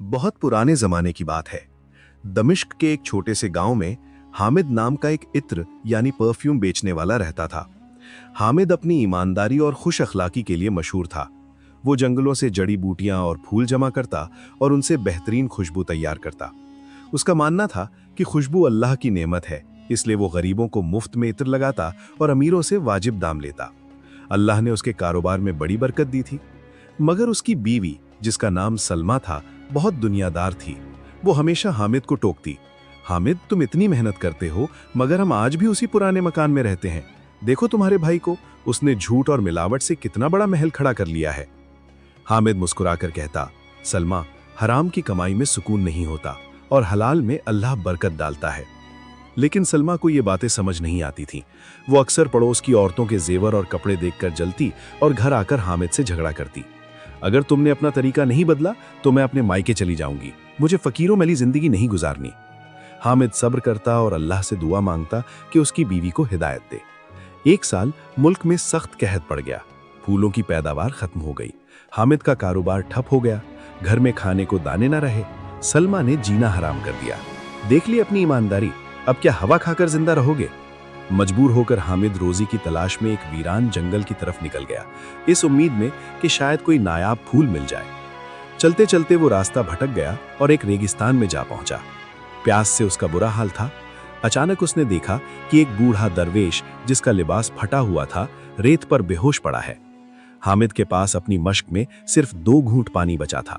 बहुत पुराने जमाने की बात है। दमिश्क के एक छोटे से गांव में हामिद नाम का एक इत्र यानी परफ्यूम बेचने वाला रहता था। हामिद अपनी ईमानदारी और खुश अखलाकी के लिए मशहूर था। वो जंगलों से जड़ी बूटियां और फूल जमा करता और उनसे बेहतरीन खुशबू तैयार करता। उसका मानना था कि खुशबू अल्लाह की नेमत है, इसलिए वो गरीबों को मुफ्त में इत्र लगाता और अमीरों से वाजिब दाम लेता। अल्लाह ने उसके कारोबार में बड़ी बरकत दी थी। मगर उसकी बीवी, जिसका नाम सलमा था, बहुत दुनियादार थी। वो हमेशा हामिद को टोकती, हामिद तुम इतनी मेहनत करते हो मगर हम आज भी उसी पुराने मकान में रहते हैं। देखो तुम्हारे भाई को, उसने झूठ और मिलावट से कितना बड़ा महल खड़ा कर लिया है। हामिद मुस्कुराकर कहता, सलमा, हराम की कमाई में सुकून नहीं होता और हलाल में अल्लाह बरकत डालता है। लेकिन सलमा को ये बातें समझ नहीं आती थीं। वो अक्सर पड़ोस की औरतों के जेवर और कपड़े देखकर जलती और घर आकर हामिद से झगड़ा करती। अगर तुमने अपना तरीका नहीं बदला तो मैं अपने मायके चली जाऊंगी, मुझे फकीरों वाली जिंदगी नहीं गुजारनी। हामिद सब्र करता और अल्लाह से दुआ मांगता कि उसकी बीवी को हिदायत दे। एक साल मुल्क में सख्त कहत पड़ गया। फूलों की पैदावार खत्म हो गई। हामिद का कारोबार ठप हो गया। घर में खाने को दाने न रहे। सलमा ने जीना हराम कर दिया। देख ली अपनी ईमानदारी, अब क्या हवा खाकर जिंदा रहोगे। मजबूर होकर हामिद रोजी की तलाश में एक वीरान जंगल की तरफ निकल गया, इस उम्मीद में कि शायद कोई नायाब फूल मिल जाए। चलते चलते वो रास्ता भटक गया और एक रेगिस्तान में जा पहुंचा। प्यास से उसका बुरा हाल था। अचानक उसने देखा कि एक बूढ़ा दरवेश, जिसका लिबास फटा हुआ था, रेत पर बेहोश पड़ा है। हामिद के पास अपनी मश्क में सिर्फ 2 घूंट पानी बचा था।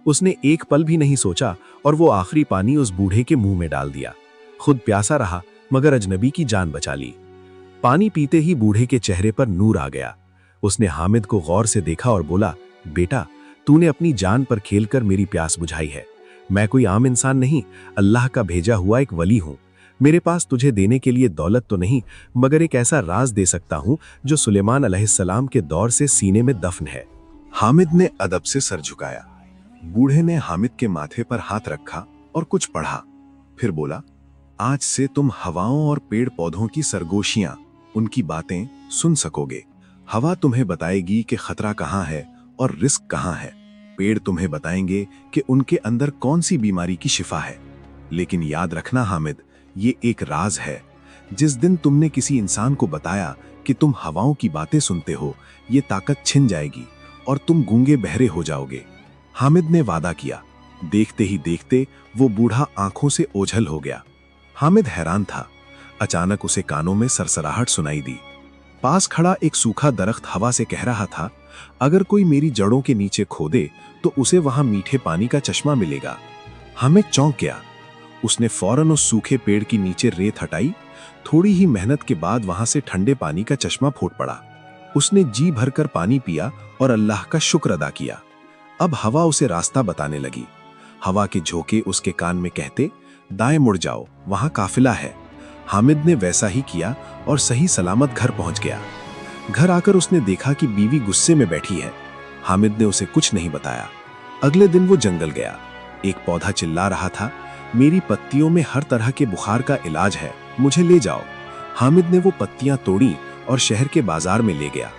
उसने एक पल भी नहीं सोचा और वो आखिरी पानी उस बूढ़े के मुंह में डाल दिया। खुद प्यासा रहा मगर अजनबी की जान बचा ली। पानी पीते ही बूढ़े के चेहरे पर नूर आ गया। उसने हामिद को गौर से देखा और बोला, बेटा, तूने अपनी जान पर खेलकर मेरी प्यास बुझाई है। मैं कोई आम इंसान नहीं, अल्लाह का भेजा हुआ एक वली हूं। मेरे पास तुझे देने के लिए दौलत तो नहीं, मगर एक ऐसा राज दे सकता हूं जो सुलेमान अलैहिस्सलाम के दौर से सीने में दफन है। हामिद ने अदब से सर झुकाया। बूढ़े ने हामिद के माथे पर हाथ रखा और कुछ पढ़ा। फिर बोला, आज से तुम हवाओं और पेड़ पौधों की सरगोशियां, उनकी बातें सुन सकोगे। हवा तुम्हें बताएगी कि खतरा कहां है और रिस्क कहां है। पेड़ तुम्हें बताएंगे कि उनके अंदर कौन सी बीमारी की शिफा है। लेकिन याद रखना हामिद, ये एक राज है। जिस दिन तुमने किसी इंसान को बताया कि तुम हवाओं की बातें सुनते हो, ये ताकत छिन जाएगी और तुम गूंगे बहरे हो जाओगे। हामिद ने वादा किया। देखते ही देखते वो बूढ़ा आंखों से ओझल हो गया। हामिद हैरान था। अचानक उसे कानों में सरसराहट सुनाई दी। पास खड़ा एक सूखा दरख्त हवा से कह रहा था, अगर कोई मेरी जड़ों के नीचे खोदे तो उसे वहां मीठे पानी का चश्मा मिलेगा। हामिद चौंक गया। उसने फौरन उस सूखे पेड़ की नीचे रेत हटाई। थोड़ी ही मेहनत के बाद वहां से ठंडे पानी का चश्मा फूट पड़ा। उसने जी भरकर पानी पिया और अल्लाह का शुक्र अदा किया। अब हवा उसे रास्ता बताने लगी। हवा के झोंके उसके कान में कहते, दाएं मुड़ जाओ, वहां काफिला है। हामिद ने वैसा ही किया और सही सलामत घर पहुंच गया। घर आकर उसने देखा कि बीवी गुस्से में बैठी है। हामिद ने उसे कुछ नहीं बताया। अगले दिन वो जंगल गया। एक पौधा चिल्ला रहा था, मेरी पत्तियों में हर तरह के बुखार का इलाज है, मुझे ले जाओ। हामिद ने वो पत्तियां तोड़ी और शहर के बाजार में ले गया।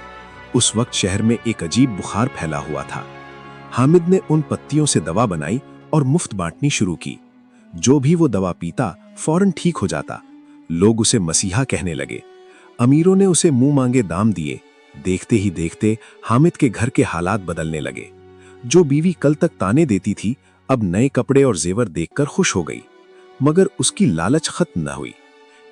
उस वक्त शहर में एक अजीब बुखार फैला हुआ था। हामिद ने उन पत्तियों से दवा बनाई और मुफ्त बांटनी शुरू की। जो भी वो दवा पीता फौरन ठीक हो जाता। लोग उसे मसीहा कहने लगे। अमीरों ने उसे मुंह मांगे दाम दिए। देखते ही देखते हामिद के घर के हालात बदलने लगे। जो बीवी कल तक ताने देती थी, अब नए कपड़े और जेवर देखकर खुश हो गई। मगर उसकी लालच खत्म न हुई।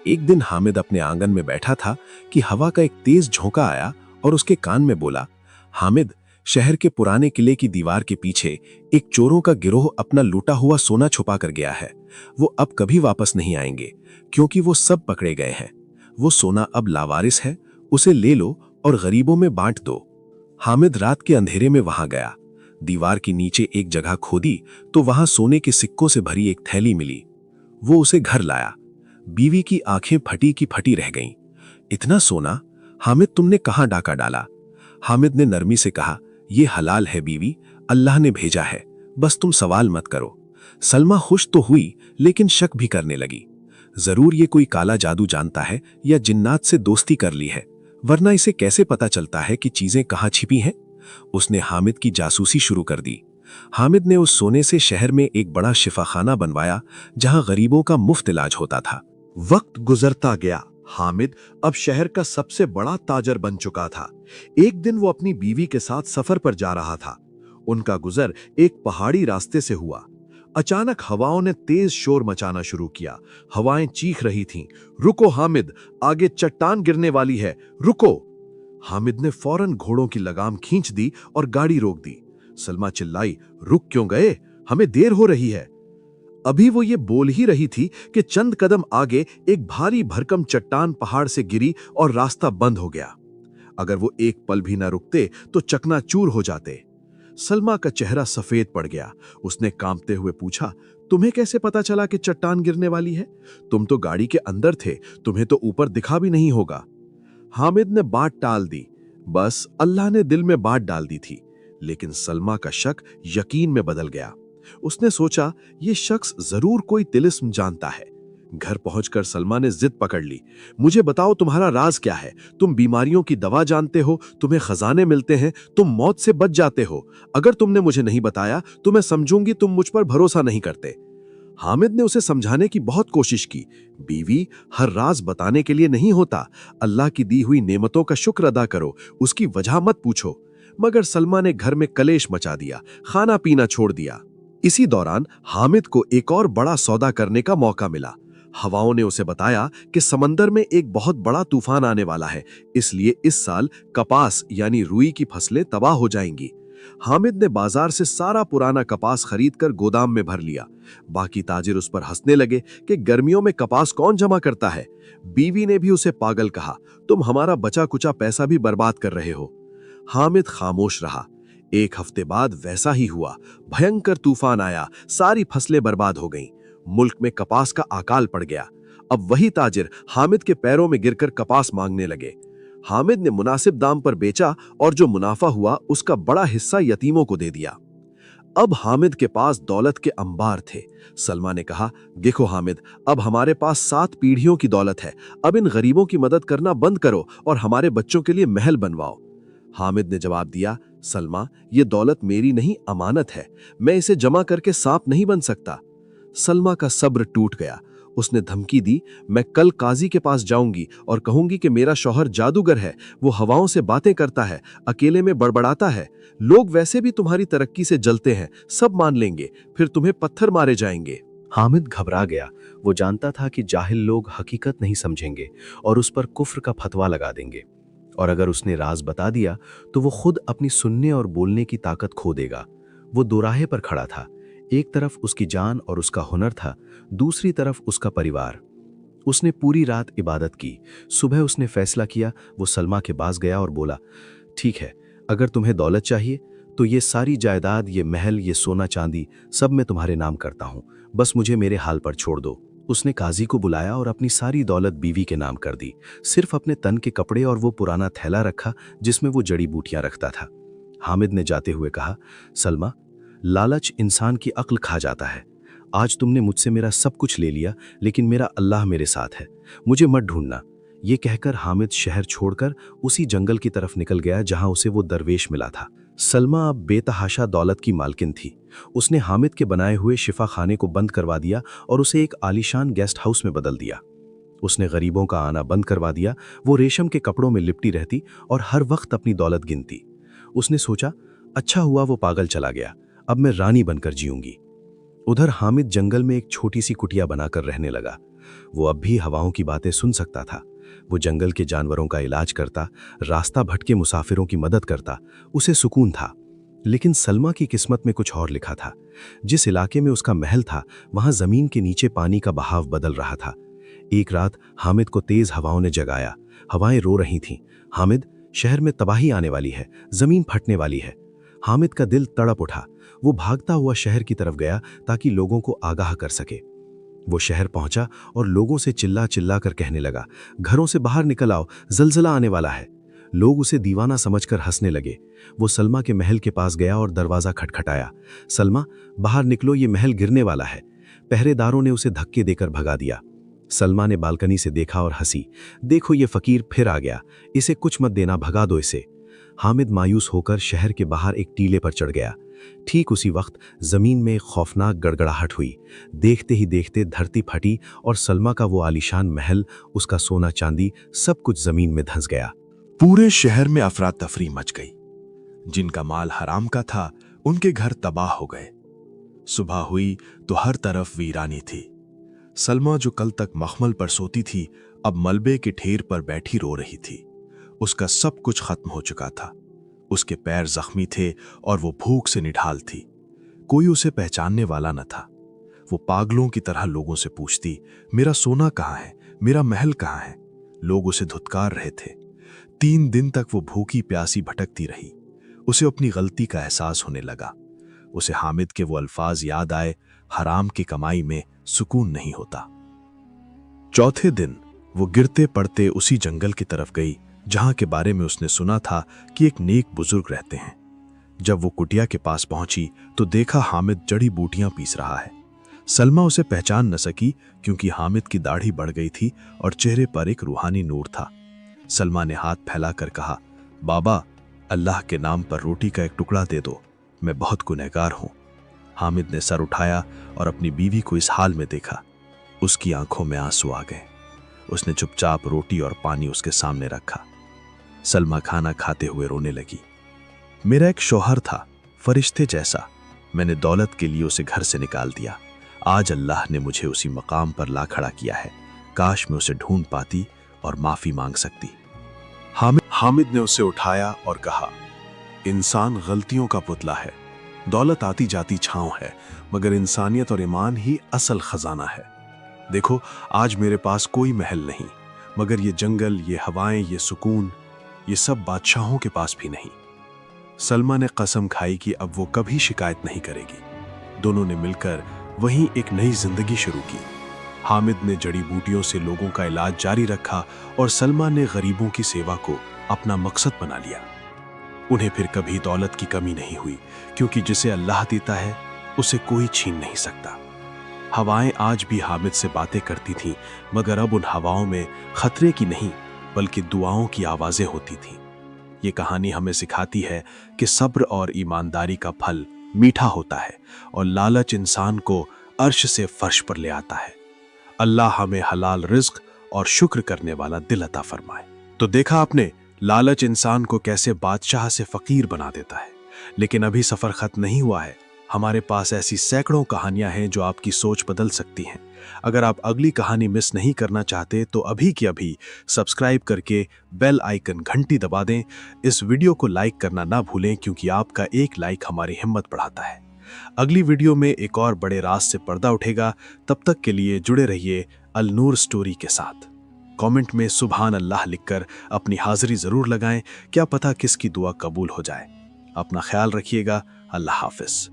एक दिन हामिद अपने आंगन में बैठा था कि हवा का एक तेज झोंका आया और उसके कान में बोला, हामिद, शहर के पुराने किले की दीवार के पीछे एक चोरों का गिरोह अपना लूटा हुआ सोना छुपा कर गया है। वो अब कभी वापस नहीं आएंगे, क्योंकि वो सब पकड़े गए हैं। वो सोना अब लावारिस है, उसे ले लो और गरीबों में बांट दो। हामिद रात के अंधेरे में वहां गया। दीवार के नीचे एक जगह खोदी तो वहां सोने के सिक्कों से भरी एक थैली मिली। वो उसे घर लाया। बीवी की आंखें फटी की फटी रह गईं। इतना सोना, हामिद, तुमने कहां डाका डाला? हामिद ने नरमी से कहा, यह हलाल है बीवी, अल्लाह ने भेजा है, बस तुम सवाल मत करो। सलमा खुश तो हुई लेकिन शक भी करने लगी। जरूर ये कोई काला जादू जानता है या जिन्नात से दोस्ती कर ली है, वरना इसे कैसे पता चलता है कि चीजें कहां छिपी हैं। उसने हामिद की जासूसी शुरू कर दी। हामिद ने उस सोने से शहर में एक बड़ा शिफाखाना बनवाया जहां गरीबों का मुफ्त इलाज होता था। वक्त गुजरता गया। हामिद अब शहर का सबसे बड़ा ताजर बन चुका था। एक दिन वो अपनी बीवी के साथ सफर पर जा रहा था। उनका गुजर एक पहाड़ी रास्ते से हुआ। अचानक हवाओं ने तेज शोर मचाना शुरू किया। हवाएं चीख रही थीं, रुको हामिद, आगे चट्टान गिरने वाली है, रुको। हामिद ने फौरन घोड़ों की लगाम खींच दी और गाड़ी रोक दी। सलमा चिल्लाई, रुक क्यों गए, हमें देर हो रही है। अभी वो ये बोल ही रही थी कि चंद कदम आगे एक भारी भरकम चट्टान पहाड़ से गिरी और रास्ता बंद हो गया। अगर वो एक पल भी न रुकते तो चकनाचूर हो जाते। सलमा का चेहरा सफेद पड़ गया। उसने कांपते हुए पूछा, तुम्हें कैसे पता चला कि चट्टान गिरने वाली है? तुम तो गाड़ी के अंदर थे, तुम्हें तो ऊपर दिखा भी नहीं होगा। हामिद ने बात टाल दी। बस अल्लाह ने दिल में बात डाल दी थी। लेकिन सलमा का शक यकीन में बदल गया। उसने सोचा, ये शख्स जरूर कोई तिलिस्म जानता है। घर पहुंचकर सलमा ने जिद पकड़ ली, मुझे बताओ तुम्हारा राज क्या है? तुम बीमारियों की दवा जानते हो, तुम्हें खजाने मिलते हैं, तुम मौत से बच जाते हो। अगर तुमने मुझे नहीं बताया तो मैं समझूंगी तुम मुझ पर भरोसा नहीं करते। हामिद ने उसे समझाने की बहुत कोशिश की। बीवी, हर राज बताने के लिए नहीं होता। अल्लाह की दी हुई नेमतों का शुक्र अदा करो, उसकी वजह मत पूछो। मगर सलमा ने घर में कलेश मचा दिया, खाना पीना छोड़ दिया। इसी दौरान हामिद को एक और बड़ा सौदा करने का मौका मिला। हवाओं ने उसे बताया कि समंदर में एक बहुत बड़ा तूफान आने वाला है, इसलिए इस साल कपास यानी रुई की फसलें तबाह हो जाएंगी। हामिद ने बाजार से सारा पुराना कपास खरीदकर गोदाम में भर लिया। बाकी ताजिर उस पर हंसने लगे कि गर्मियों में कपास कौन जमा करता है। बीवी ने भी उसे पागल कहा, तुम हमारा बचा कुचा पैसा भी बर्बाद कर रहे हो। हामिद खामोश रहा। एक हफ्ते बाद वैसा ही हुआ। भयंकर तूफान आया, सारी फसलें बर्बाद हो गईं। मुल्क में कपास का अकाल पड़ गया। अब वही ताजिर हामिद के पैरों में गिरकर कपास मांगने लगे। हामिद ने मुनासिब दाम पर बेचा और जो मुनाफा हुआ उसका बड़ा हिस्सा यतीमों को दे दिया। अब हामिद के पास दौलत के अंबार थे। सलमा ने कहा, देखो हामिद, अब हमारे पास 7 पीढ़ियों की दौलत है। अब इन गरीबों की मदद करना बंद करो और हमारे बच्चों के लिए महल बनवाओ। हामिद ने जवाब दिया, सलमा, ये दौलत मेरी नहीं, अमानत है। मैं इसे जमा करके सांप नहीं बन सकता। सलमा का सब्र टूट गया। उसने धमकी दी, मैं कल काजी के पास जाऊंगी और कहूंगी कि मेरा शौहर जादूगर है, वो हवाओं से बातें करता है, अकेले में बड़बड़ाता है। लोग वैसे भी तुम्हारी तरक्की से जलते हैं, सब मान लेंगे, फिर तुम्हें पत्थर मारे जाएंगे। हामिद घबरा गया। वो जानता था कि जाहिल लोग हकीकत नहीं समझेंगे और उस पर कुफ्र का फतवा लगा देंगे, और अगर उसने राज बता दिया तो वो खुद अपनी सुनने और बोलने की ताकत खो देगा। वो दोराहे पर खड़ा था। एक तरफ उसकी जान और उसका हुनर था, दूसरी तरफ उसका परिवार। उसने पूरी रात इबादत की। सुबह उसने फैसला किया। वो सलमा के पास गया और बोला, ठीक है, अगर तुम्हें दौलत चाहिए तो ये सारी जायदाद, ये महल, ये सोना चांदी सब मैं तुम्हारे नाम करता हूं, बस मुझे मेरे हाल पर छोड़ दो। उसने काजी को बुलाया और अपनी सारी दौलत बीवी के नाम कर दी। सिर्फ अपने तन के कपड़े और वो पुराना थैला रखा जिसमें वो जड़ी बूटियां रखता था। हामिद ने जाते हुए कहा, सलमा, लालच इंसान की अक्ल खा जाता है। आज तुमने मुझसे मेरा सब कुछ ले लिया, लेकिन मेरा अल्लाह मेरे साथ है, मुझे मत ढूंढना। ये कहकर हामिद शहर छोड़कर उसी जंगल की तरफ निकल गया जहां उसे वो दरवेश मिला था। सलमा अब बेतहाशा दौलत की मालकिन थी। उसने हामिद के बनाए हुए शिफा खाने को बंद करवा दिया और उसे एक आलीशान गेस्ट हाउस में बदल दिया। उसने गरीबों का आना बंद करवा दिया। वो रेशम के कपड़ों में लिपटी रहती और हर वक्त अपनी दौलत गिनती। उसने सोचा, अच्छा हुआ वो पागल चला गया, अब मैं रानी बनकर जीऊंगी। उधर हामिद जंगल में एक छोटी सी कुटिया बनाकर रहने लगा। वो अब भी हवाओं की बातें सुन सकता था। वो जंगल के जानवरों का इलाज करता, रास्ता भटके मुसाफिरों की मदद करता। उसे सुकून था। लेकिन सलमा की किस्मत में कुछ और लिखा था। जिस इलाके में उसका महल था, वहां जमीन के नीचे पानी का बहाव बदल रहा था। एक रात हामिद को तेज हवाओं ने जगाया। हवाएं रो रही थीं, हामिद, शहर में तबाही आने वाली है, जमीन फटने वाली है। हामिद का दिल तड़प उठा। वो भागता हुआ शहर की तरफ गया ताकि लोगों को आगाह कर सके। वो शहर पहुंचा और लोगों से चिल्ला चिल्ला कर कहने लगा, घरों से बाहर निकल आओ, जलजला आने वाला है। लोग उसे दीवाना समझकर हंसने लगे। वो सलमा के महल के पास गया और दरवाजा खटखटाया। सलमा, बाहर निकलो, ये महल गिरने वाला है। पहरेदारों ने उसे धक्के देकर भगा दिया। सलमा ने बालकनी से देखा और हंसी, देखो ये फकीर फिर आ गया, इसे कुछ मत देना, भगा दो इसे। हामिद मायूस होकर शहर के बाहर एक टीले पर चढ़ गया। ठीक उसी वक्त जमीन में एक खौफनाक गड़गड़ाहट हुई। देखते ही देखते धरती फटी और सलमा का वो आलीशान महल, उसका सोना चांदी, सब कुछ जमीन में धंस गया। पूरे शहर में अफरा तफरी मच गई। जिनका माल हराम का था उनके घर तबाह हो गए। सुबह हुई तो हर तरफ वीरानी थी। सलमा जो कल तक मखमल पर सोती थी, अब मलबे के ढेर पर बैठी रो रही थी। उसका सब कुछ खत्म हो चुका था। उसके पैर जख्मी थे और वो भूख से निढाल थी। कोई उसे पहचानने वाला न था। वो पागलों की तरह लोगों से पूछती, मेरा सोना कहाँ है, मेरा महल कहाँ है। लोग उसे धुतकार रहे थे। 3 दिन तक वो भूखी प्यासी भटकती रही। उसे अपनी गलती का एहसास होने लगा। उसे हामिद के वो अल्फाज याद आए, हराम की कमाई में सुकून नहीं होता। चौथे दिन वो गिरते पड़ते उसी जंगल की तरफ गई जहां के बारे में उसने सुना था कि एक नेक बुजुर्ग रहते हैं। जब वो कुटिया के पास पहुंची तो देखा हामिद जड़ी बूटियां पीस रहा है। सलमा उसे पहचान न सकी क्योंकि हामिद की दाढ़ी बढ़ गई थी और चेहरे पर एक रूहानी नूर था। सलमा ने हाथ फैलाकर कहा, बाबा, अल्लाह के नाम पर रोटी का एक टुकड़ा दे दो, मैं बहुत गुनहगार हूं। हामिद ने सर उठाया और अपनी बीवी को इस हाल में देखा। उसकी आंखों में आंसू आ गए। उसने चुपचाप रोटी और पानी उसके सामने रखा। सलमा खाना खाते हुए रोने लगी। मेरा एक शौहर था, फरिश्ते जैसा। मैंने दौलत के लिए उसे घर से निकाल दिया। आज अल्लाह ने मुझे उसी मकाम पर ला खड़ा किया है। काश मैं उसे ढूंढ पाती और माफी मांग सकती। हामिद ने उसे उठाया और कहा, इंसान गलतियों का पुतला है। दौलत आती जाती छांव है, मगर इंसानियत और ईमान ही असल खजाना है। देखो, आज मेरे पास कोई महल नहीं, मगर ये जंगल, ये हवाएं, ये सुकून, ये सब बादशाहों के पास भी नहीं। सलमा ने कसम खाई कि अब वो कभी शिकायत नहीं करेगी। दोनों ने मिलकर वहीं एक नई जिंदगी शुरू की। हामिद ने जड़ी बूटियों से लोगों का इलाज जारी रखा और सलमा ने गरीबों की सेवा को अपना मकसद बना लिया। उन्हें फिर कभी दौलत की कमी नहीं हुई, क्योंकि जिसे अल्लाह देता है उसे कोई छीन नहीं सकता। हवाएं आज भी हामिद से बातें करती थीं, मगर अब उन हवाओं में खतरे की नहीं बल्कि दुआओं की आवाजें होती थीं। ये कहानी हमें सिखाती है कि सब्र और ईमानदारी का फल मीठा होता है और लालच इंसान को अर्श से फर्श पर ले आता है। अल्लाह हमें हलाल रिज्क और शुक्र करने वाला दिल अता फरमाए। तो देखा आपने, लालच इंसान को कैसे बादशाह से फकीर बना देता है। लेकिन अभी सफर खत्म नहीं हुआ है। हमारे पास ऐसी सैकड़ों कहानियां हैं जो आपकी सोच बदल सकती हैं। अगर आप अगली कहानी मिस नहीं करना चाहते तो अभी की अभी सब्सक्राइब करके बेल आइकन घंटी दबा दें। इस वीडियो को लाइक करना ना भूलें, क्योंकि आपका एक लाइक हमारी हिम्मत बढ़ाता है। अगली वीडियो में एक और बड़े राज से पर्दा उठेगा। तब तक के लिए जुड़े रहिए अल नूर स्टोरी के साथ। कमेंट में सुभान अल्लाह लिखकर अपनी हाजिरी जरूर लगाएं। क्या पता किसकी दुआ कबूल हो जाए। अपना ख्याल रखिएगा। अल्लाह हाफिज।